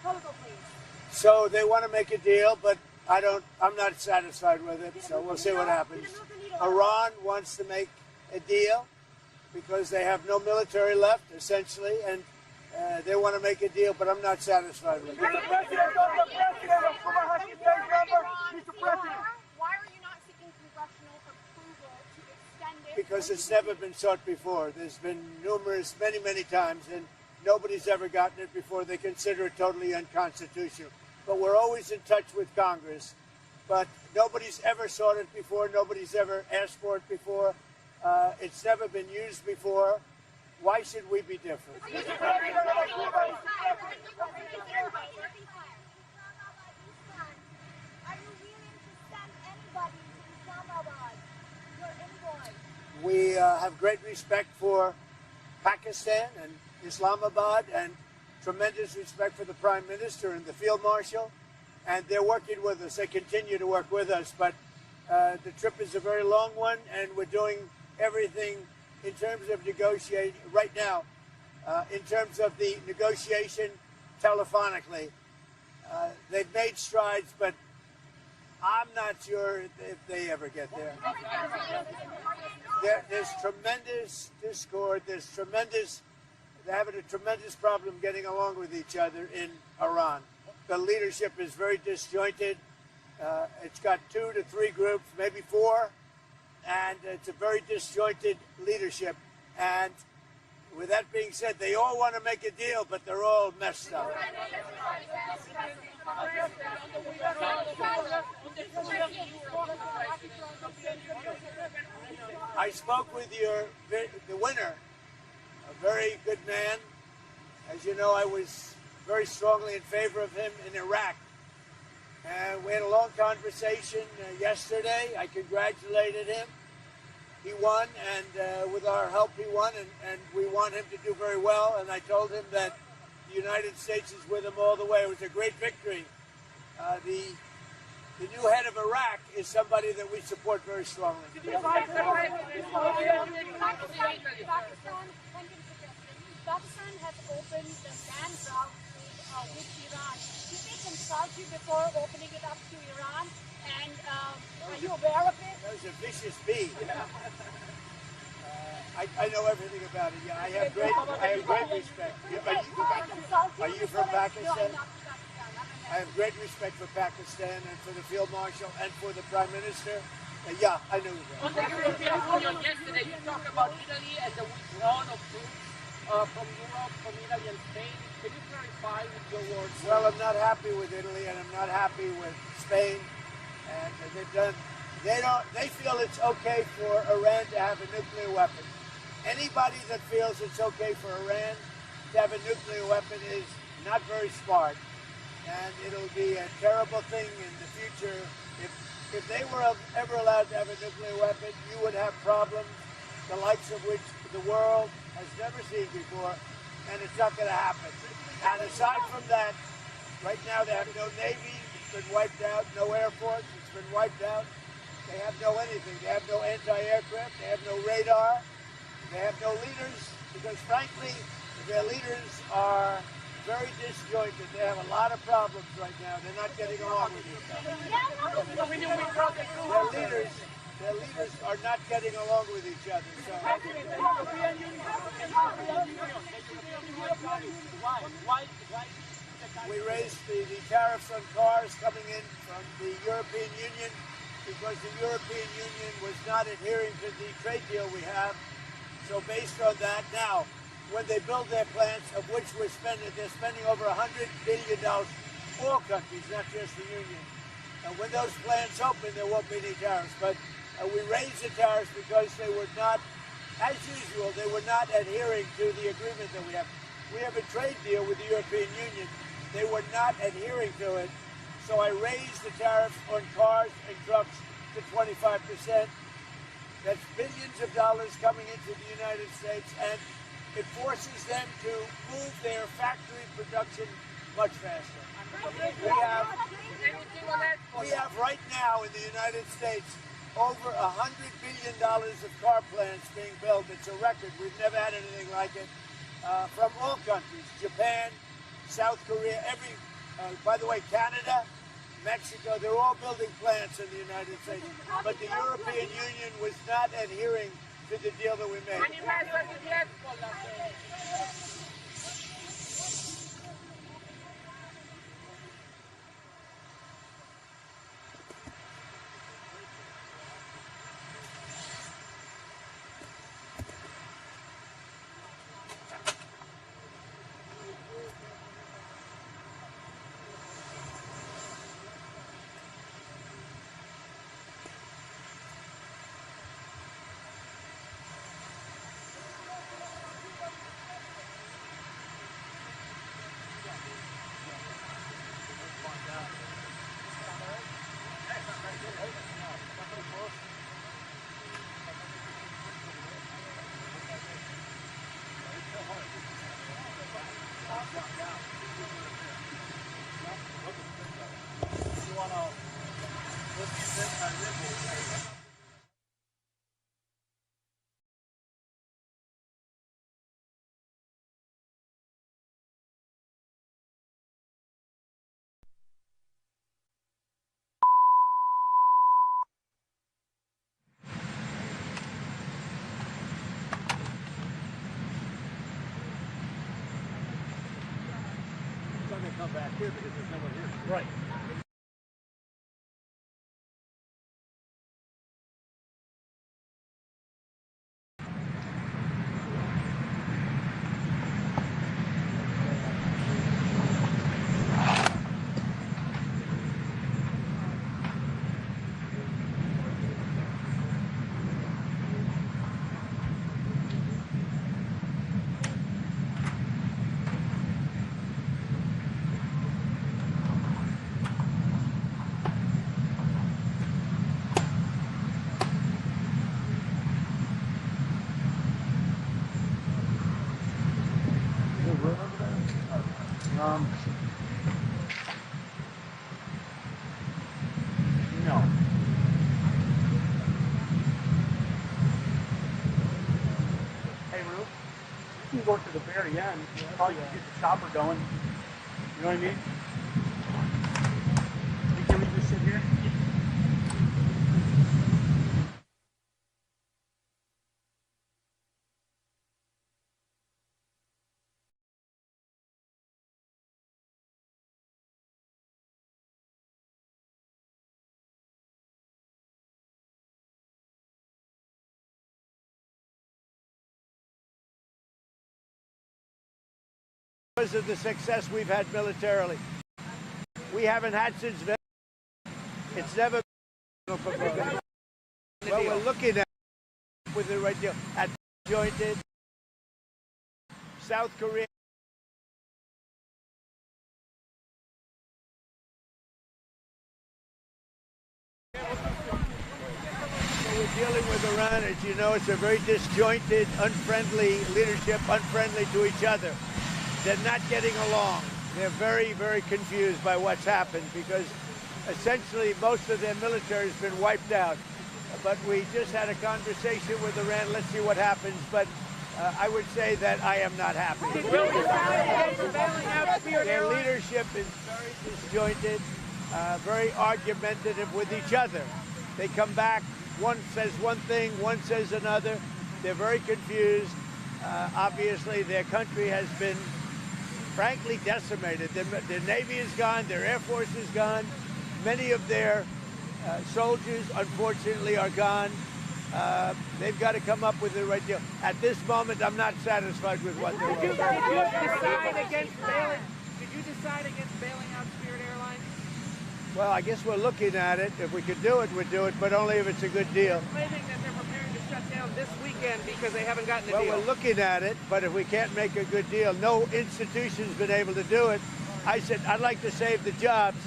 proposal, please. So they want to make a deal, but I'm not satisfied with it, so we'll see what happens. Iran wants to make a deal because they have no military left, essentially, and they want to make a deal, but I'm not satisfied with it. Why are you not seeking congressional approval to extend it? Because it's never been sought before. There's been many times, and nobody's ever gotten it before. They consider it totally unconstitutional. But we're always in touch with Congress. But nobody's ever sought it before. Nobody's ever asked for it before. It's never been used before. Why should we be different? Are you willing to send anybody to Islamabad, your envoy? We have great respect for Pakistan and Islamabad, and tremendous respect for the Prime Minister and the Field Marshal, and they're working with us. They continue to work with us, but the trip is a very long one, and we're doing everything in terms of negotiating right now, in terms of the negotiation telephonically. They've made strides, but I'm not sure if they ever get there. There's tremendous discord. They're having a tremendous problem getting along with each other in Iran. The leadership is very disjointed. It's got 2 to 3 groups, maybe 4, and it's a very disjointed leadership. And with that being said, they all want to make a deal, but they're all messed up. I spoke with the winner, a very good man. As you know, I was very strongly in favor of him in Iraq. And we had a long conversation yesterday. I congratulated him. He won, and with our help he won, and we want him to do very well. And I told him that the United States is with him all the way. It was a great victory. The new head of Iraq is somebody that we support very strongly. Pakistan has opened the land route with Iran. Did they consult you before opening it up to Iran? And are you aware of it? That was a vicious bee. I know everything about it. Yeah, I have great respect. Are you from Pakistan? I have great respect for Pakistan and for the Field Marshal and for the Prime Minister. Yeah, I know that. On the European Union yesterday, you talked about Italy and the withdrawal of troops from Europe, from Italy and Spain. Can you clarify with your words? Well, I'm not happy with Italy and I'm not happy with Spain. And they feel it's okay for Iran to have a nuclear weapon. Anybody that feels it's okay for Iran to have a nuclear weapon is not very smart. And it'll be a terrible thing in the future. If they were ever allowed to have a nuclear weapon, you would have problems the likes of which the world has never seen before, and it's not going to happen. And aside from that, right now they have no Navy, it's been wiped out, no Air Force, it's been wiped out. They have no anything. They have no anti-aircraft, they have no radar, they have no leaders, because frankly, their leaders are very disjointed. They have a lot of problems right now. They're not getting along with each other. Their leaders are not getting along with each other. So we raised the tariffs on cars coming in from the European Union because the European Union was not adhering to the trade deal we have. So based on that, now, when they build their plants, of which they're spending over $100 billion, all countries, not just the Union. And when those plants open, there won't be any tariffs. But we raised the tariffs because they were not, as usual, they were not adhering to the agreement that we have. We have a trade deal with the European Union. They were not adhering to it. So I raised the tariffs on cars and trucks to 25%. That's billions of dollars coming into the United States, and it forces them to move their factory production much faster. We have right now in the United States over $100 billion of car plants being built. It's a record. We've never had anything like it from all countries. Japan, South Korea, By the way, Canada, Mexico, they're all building plants in the United States. But the European Union was not adhering to the deal that we made. Come back here because there's no one here. Right. No. Hey, Ruth, you can go to the very end. Probably get the stopper going. You know what I mean? Hey, can we just sit here? Because of the success we've had militarily. We haven't had since it's never been. Well, we're looking at with the right deal at jointed South Korea. We're dealing with Iran, as you know, it's a very disjointed, unfriendly leadership, unfriendly to each other. They're not getting along. They're very, very confused by what's happened because essentially most of their military has been wiped out. But we just had a conversation with Iran. Let's see what happens. But I would say that I am not happy. Their leadership is very disjointed, very argumentative with each other. They come back, one says one thing, one says another. They're very confused. Obviously, their country has been frankly decimated. Their Navy is gone, their Air Force is gone. Many of their soldiers, unfortunately, are gone. They've got to come up with the right deal. At this moment, I'm not satisfied with what they're doing. Did you decide against bailing out Spirit Airlines? Well, I guess we're looking at it. If we could do it, we'd do it, but only if it's a good deal. Claiming that they're preparing to shut down this weekend because they haven't gotten a deal. Well, we're looking at it, but if we can't make a good deal, no institution's been able to do it. I said, I'd like to save the jobs,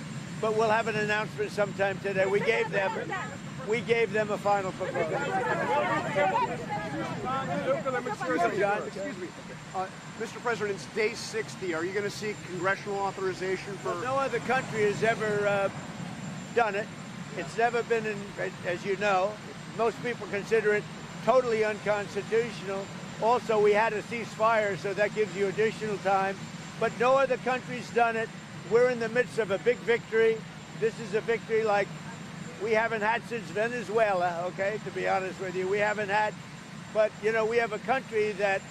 but we'll have an announcement sometime today. We gave them a final proposal. Excuse me. Mr. President, it's day 60. Are you going to seek congressional authorization for... Well, no other country has ever done it. It's never been, as you know, most people consider it totally unconstitutional. Also, we had a ceasefire, so that gives you additional time. But no other country's done it. we're in the midst of a big victory. This is a victory like we haven't had since Venezuela, okay, to be honest with you. We haven't had, but, you know, we have a country that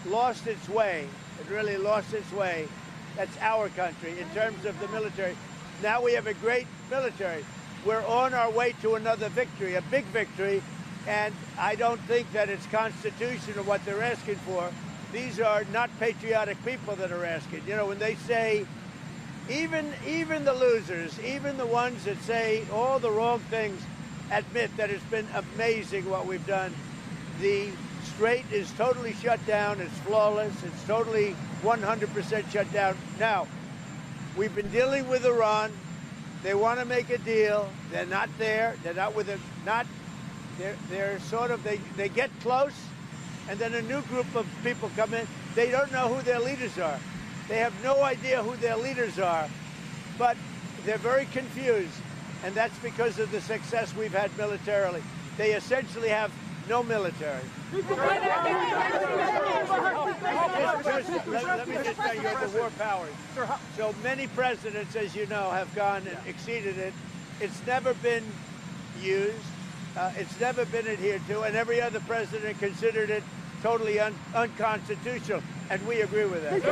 lost its way. It really lost its way. That's our country in terms of the military. Now we have a great military. We're on our way to another victory, a big victory, and I don't think that it's constitutional what they're asking for. These are not patriotic people that are asking. You know, when they say, even the losers, even the ones that say all the wrong things, admit that it's been amazing what we've done. The Strait is totally shut down. It's flawless. It's totally 100% shut down. Now, we've been dealing with Iran. They want to make a deal. They're not there. They're not with it. They're sort of, they get close, and then a new group of people come in. They don't know who their leaders are. They have no idea who their leaders are, but they're very confused, and that's because of the success we've had militarily. They essentially have no military. Let me just tell you, the war powers. So many presidents, as you know, have gone and exceeded it. It's never been used. It's never been adhered to, and every other president considered it totally unconstitutional, and we agree with that.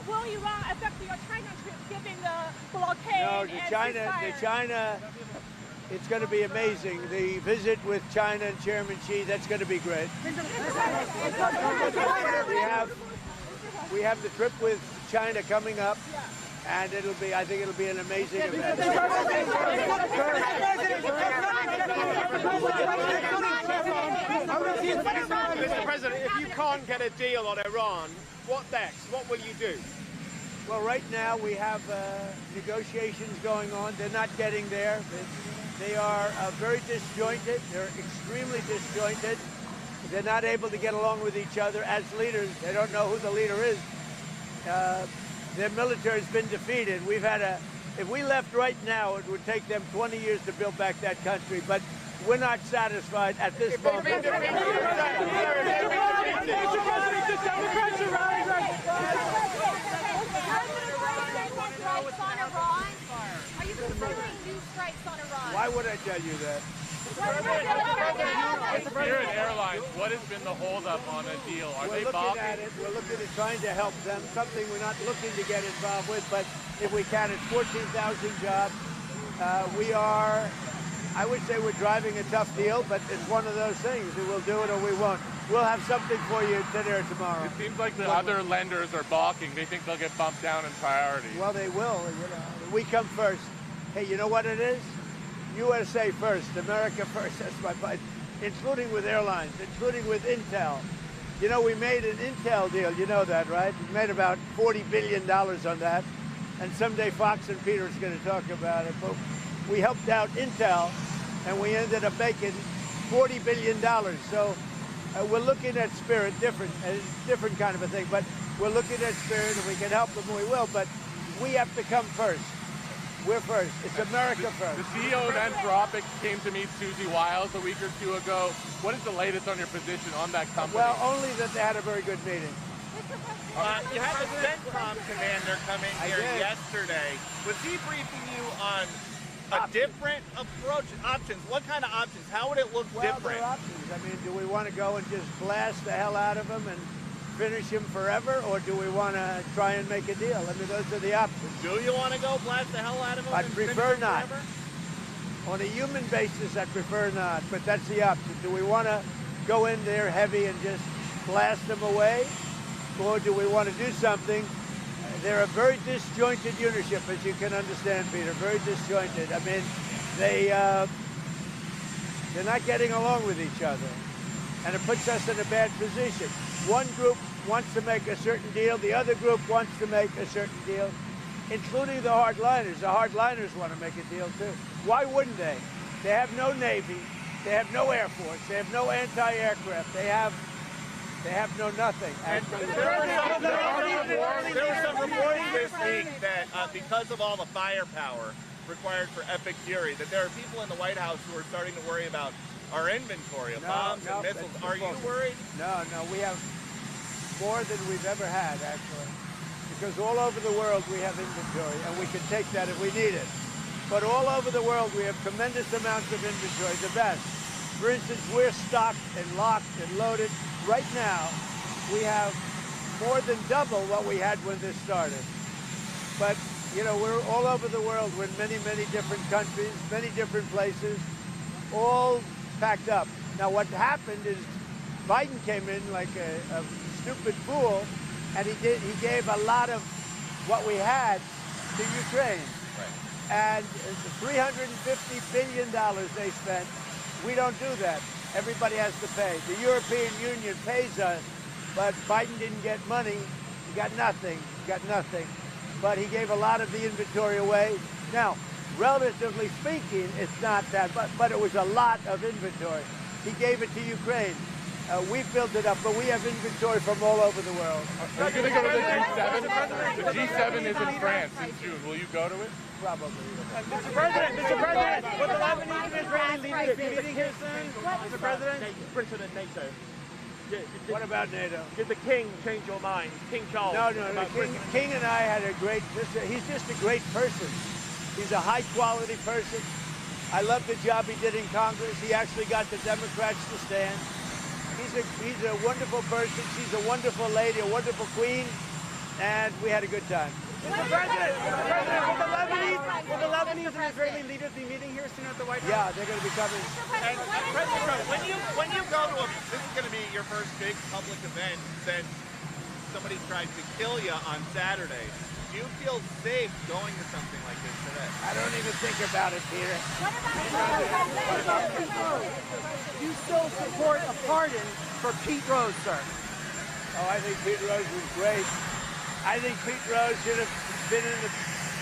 Will Iran affect your China trip given the blockade? No, the China, it's going to be amazing. The visit with China and Chairman Xi, that's going to be great. We have the trip with China coming up. And I think it'll be an amazing event. Mr. President, if you can't get a deal on Iran, what next? What will you do? Well, right now we have negotiations going on. They're not getting there. They are very disjointed. They're extremely disjointed. They're not able to get along with each other as leaders. They don't know who the leader is. Their military has been defeated. If we left right now, it would take them 20 years to build back that country, but we're not satisfied at this moment. Are you considering new strikes on Iran? Why would I tell you that? Spirit Airlines, what has been the holdup on a deal? Are they balking? We're looking at trying to help them, something we're not looking to get involved with, but if we can, it's 14,000 jobs. I would say we're driving a tough deal, but it's one of those things. We'll do it or we won't. We'll have something for you today or tomorrow. It seems like the other lenders are balking. They think they'll get bumped down in priority. Well, they will. You know, we come first. Hey, you know what it is? USA first, America first. That's my point. Including with airlines, including with Intel. You know, we made an Intel deal. You know that, right? We made about $40 billion on that. And someday Fox and Peter's going to talk about it. But we helped out Intel, and we ended up making $40 billion. So we're looking at Spirit, different kind of a thing. But we're looking at Spirit, and we can help them, we will. But we have to come first. We're first. It's America first. The CEO of Anthropic came to meet Susie Wiles a week or two ago. What is the latest on your position on that company? Well, only that they had a very good meeting. You had the CENTCOM commander come in here yesterday. Was he briefing you on a different approach? Options? What kind of options? How would it look different? There are options. I mean, do we want to go and just blast the hell out of him and finish him forever, or do we want to try and make a deal? I mean, those are the options. Do you want to go blast the hell out of him? I'd prefer not. On a human basis, I prefer not, but that's the option. Do we want to go in there heavy and just blast them away, or do we want to do something? They're a very disjointed unitship, as you can understand, Peter, very disjointed. I mean, they're not getting along with each other, and it puts us in a bad position. One group wants to make a certain deal, the other group wants to make a certain deal, including the hardliners. The hardliners want to make a deal too. Why wouldn't they? They have no Navy, they have no Air Force, they have no anti-aircraft, they have no nothing. There was some reporting this week that because of all the firepower required for epic fury, that there are people in the White House who are starting to worry about our inventory of bombs and missiles. Are you worried? No, we have more than we've ever had, actually. Because all over the world we have inventory, and we can take that if we need it. But all over the world we have tremendous amounts of inventory, the best. For instance, we're stocked and locked and loaded. Right now, we have more than double what we had when this started. But, you know, we're all over the world. We're in many, many different countries, many different places, all packed up. Now, what happened is Biden came in like a stupid fool, and he gave a lot of what we had to Ukraine. Right. And the $350 billion they spent, we don't do that. Everybody has to pay. The European Union pays us, but Biden didn't get money. He got nothing. But he gave a lot of the inventory away. Now, relatively speaking, it's not that, but it was a lot of inventory. He gave it to Ukraine. We built it up, but we have inventory from all over the world. Are you going to go to the G7? The G7 is in France in June. Will you go to it? Probably. Mr. President, will the Lebanese and Israeli leaders be meeting here soon? Mr. President? President NATO. What about NATO? Did the King change your mind? King Charles? No. The King and I had a great, he's just a great person. He's a high-quality person. I love the job he did in Congress. He actually got the Democrats to stand. He's a wonderful person. She's a wonderful lady, a wonderful queen, and we had a good time. Mr. President, will the Lebanese and Israeli leaders be meeting here soon at the White House? Yeah, they're going to be coming. And President Trump, when you go to this is going to be your first big public event since somebody tried to kill you on Saturday. Do you feel safe going to something like this today? I don't even think about it, Peter. You still support a pardon for Pete Rose, sir? Oh, I think Pete Rose was great. I think Pete Rose should have been in the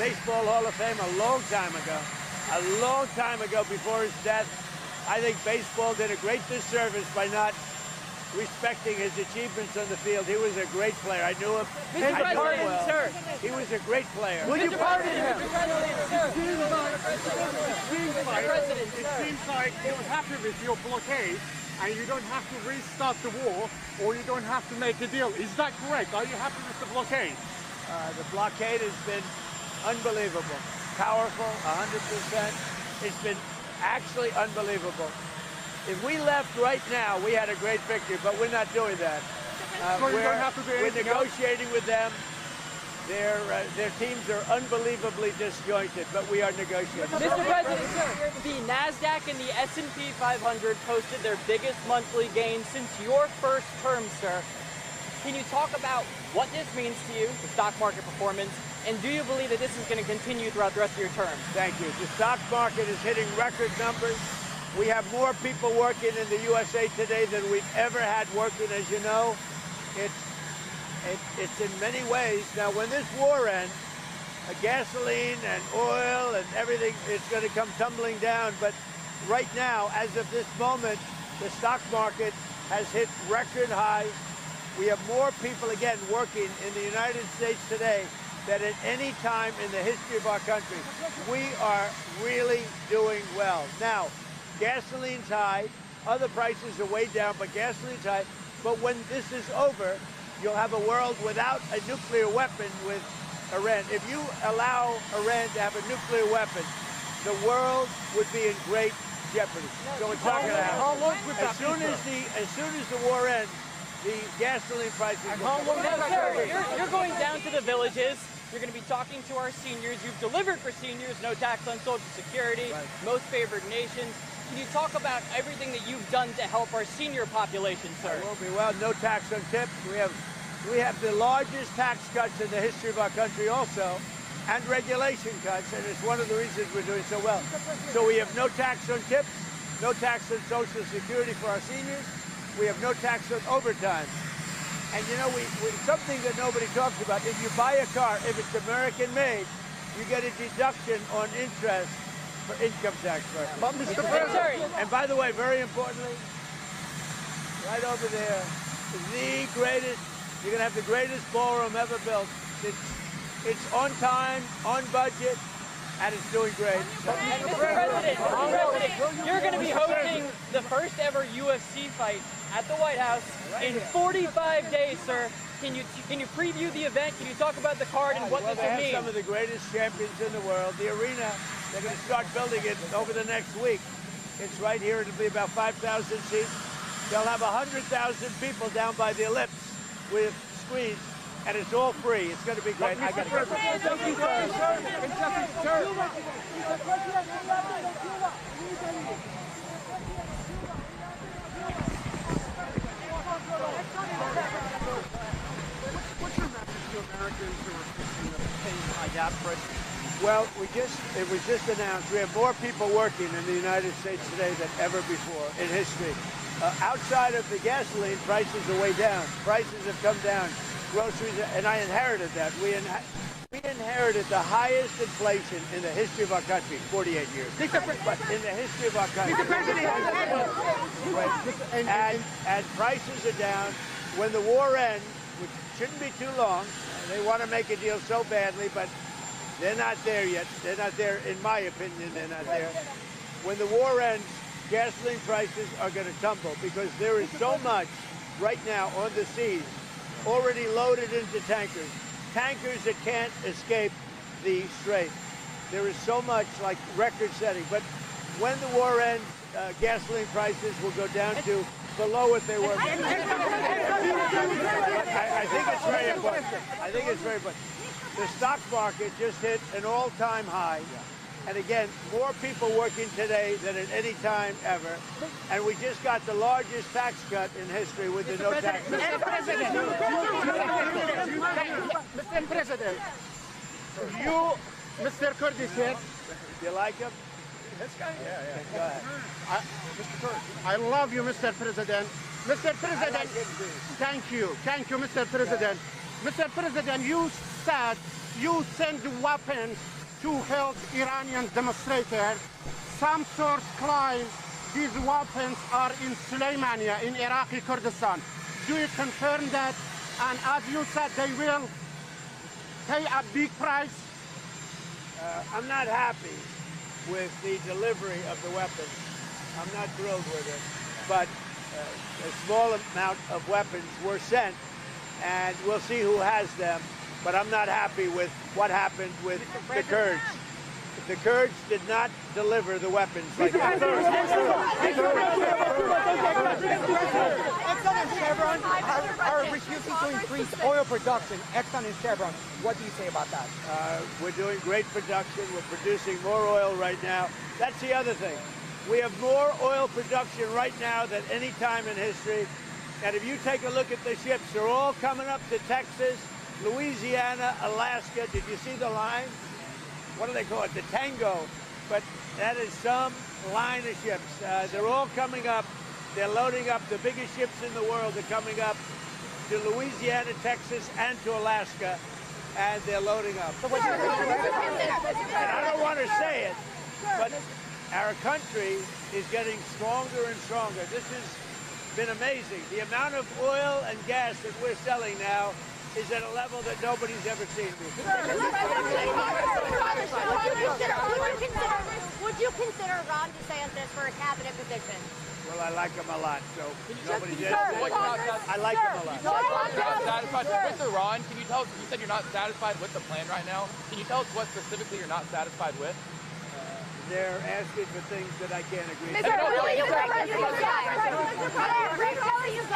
Baseball Hall of Fame a long time ago. A long time ago before his death. I think baseball did a great disservice by not respecting his achievements on the field. He was a great player. I knew him. Mr. President, sir. He was a great player. Will you pardon him? It seems like you would have to with your blockade, and you don't have to restart the war, or you don't have to make a deal. Is that correct? Are you happy with the blockade? The blockade has been unbelievable. Powerful, 100%. It's been actually unbelievable. If we left right now, we had a great victory, but we're not doing that. So you don't have to do we're anything negotiating with them. Their teams are unbelievably disjointed, but we are negotiating. Mr. President, sir, the NASDAQ and the S&P 500 posted their biggest monthly gain since your first term, sir. Can you talk about what this means to you, the stock market performance, and do you believe that this is going to continue throughout the rest of your term? Thank you. The stock market is hitting record numbers. We have more people working in the USA today than we've ever had working, as you know. It's in many ways. Now, when this war ends, gasoline and oil and everything, it's going to come tumbling down. But right now, as of this moment, the stock market has hit record highs. We have more people, again, working in the United States today than at any time in the history of our country. We are really doing well. Now, gasoline's high. Other prices are way down, but gasoline's high. But when this is over, you'll have a world without a nuclear weapon with Iran. If you allow Iran to have a nuclear weapon, the world would be in great jeopardy. So it's not going to happen. As soon as the war ends, the gasoline prices will come down. Now, sir, you're going down to the villages. You're going to be talking to our seniors. You've delivered for seniors, no tax on Social Security, most favored nations. Can you talk about everything that you've done to help our senior population, sir? Well, no tax on tips. We have the largest tax cuts in the history of our country also, and regulation cuts, and it's one of the reasons we're doing so well. So we have no tax on tips, no tax on Social Security for our seniors. We have no tax on overtime. And you know, something that nobody talks about, if you buy a car, if it's American-made, you get a deduction on interest for income tax purposes. But Mr. President, and by the way, very importantly, right over there, the greatest, you're going to have the greatest ballroom ever built. It's on time, on budget, and it's doing great. Mr. President, you're going to be hosting the first ever UFC fight at the White House in 45 days, sir. Can you preview the event? Can you talk about the card and what this will mean? They have some of the greatest champions in the world. The arena, they're going to start building it over the next week. It's right here. It'll be about 5,000 seats. They'll have 100,000 people down by the ellipse with screens, and it's all free. It's going to be great. I got to go. Thank you, sir. What's your message to Americans who are thinking of paying high gas prices? Well, it was just announced we have more people working in the United States today than ever before in history. Outside of the gasoline, prices are way down. Prices have come down. Groceries, and I inherited that. We inherited the highest inflation in the history of our country, 48 years. But in the history of our country. And prices are down. When the war ends, which shouldn't be too long, they want to make a deal so badly, but they're not there yet. They're not there, in my opinion, they're not there. When the war ends, gasoline prices are going to tumble because there is so much right now on the seas already loaded into tankers. Tankers that can't escape the strait. There is so much, like record-setting. But when the war ends, gasoline prices will go down to below what they were. I think it's very important. I think it's very important. The stock market just hit an all-time high. And again, more people working today than at any time ever. And we just got the largest tax cut in history with the no tax. Mr. President, you, Mr. Kurdish here. You like him? This guy? Yeah. Go ahead. Mr. Kurdish. I love you, Mr. President. Mr. President, I like him too. Thank you, Mr. President. Mr. President, you said you send weapons to help Iranian demonstrators. Some sources claim these weapons are in Suleimania, in Iraqi Kurdistan. Do you confirm that? And as you said, they will pay a big price? I'm not happy with the delivery of the weapons. I'm not thrilled with it. But a small amount of weapons were sent, and we'll see who has them. But I'm not happy with what happened with the Kurds. The Kurds did not deliver the weapons like that. Exxon and Chevron are refusing to increase oil production. Exxon and Chevron, what do you say about that? We're doing great production. We're producing more oil right now. That's the other thing. We have more oil production right now than any time in history. And if you take a look at the ships, they're all coming up to Texas, Louisiana, Alaska. Did you see the line? What do they call it? The Tango. But that is some line of ships. They're all coming up. They're loading up. The biggest ships in the world are coming up to Louisiana, Texas, and to Alaska. And they're loading up. And I don't want to say it, but our country is getting stronger and stronger. This has been amazing. The amount of oil and gas that we're selling now is at a level that nobody's ever seen before. Would you consider Ron DeSantis for a cabinet position? Well, I like him a lot, so nobody did. I like him a lot. Mr. Ron, can you tell us, you said you're not satisfied with the plan right now. Can you tell us what specifically you're not satisfied with? They're asking for things that I can't agree to. Mr. President, you guys.